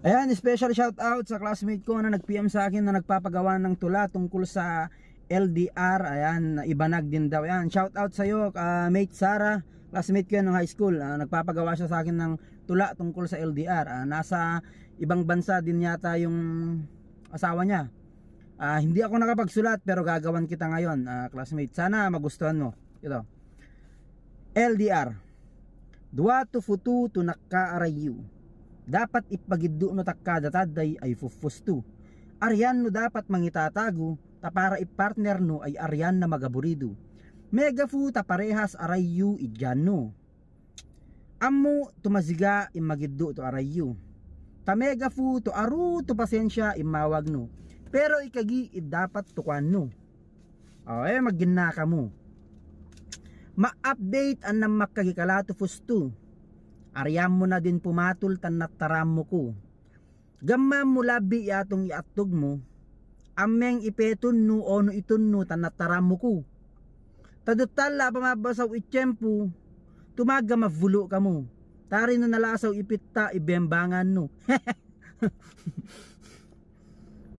Ayan, special shout out sa classmate ko na nag-PM sa akin na nagpapagawa ng tula tungkol sa LDR. Ayan, ibanag din daw. Ayan, shout out sa iyo, mate Sara, classmate ko yan ng high school. Nagpapagawa siya sa akin ng tula tungkol sa LDR. Nasa ibang bansa din yata yung asawa niya. Hindi ako nakapagsulat pero gagawan kita ngayon, classmate. Sana magustuhan mo. Ito. LDR. Dua to futu to nakkaarayu. Dapat ipagiddo no takkadataday ay fufusto. Aryan no dapat mangitatago, ta para ipartner no ay aryan na magaburido. Megafu ta parehas arayu idyan no. Ammo tumaziga imagiddo to arayu. Ta megafu to aru to pasensya imawag no. Pero ikagi dapat tukan no. Maggina ka mo. Ma-update an nang makagikalato fusto. Aryam mo na din pumatul tan nataram mo ko. Gamam mo labi atong iatog mo. Ameng ipeton no ono iton no tan nataram mo ko. Tadutala pamabasaw itsyempo. Tumaga mavulo ka mo. Tari no nalasaw ipitta ibembangan no.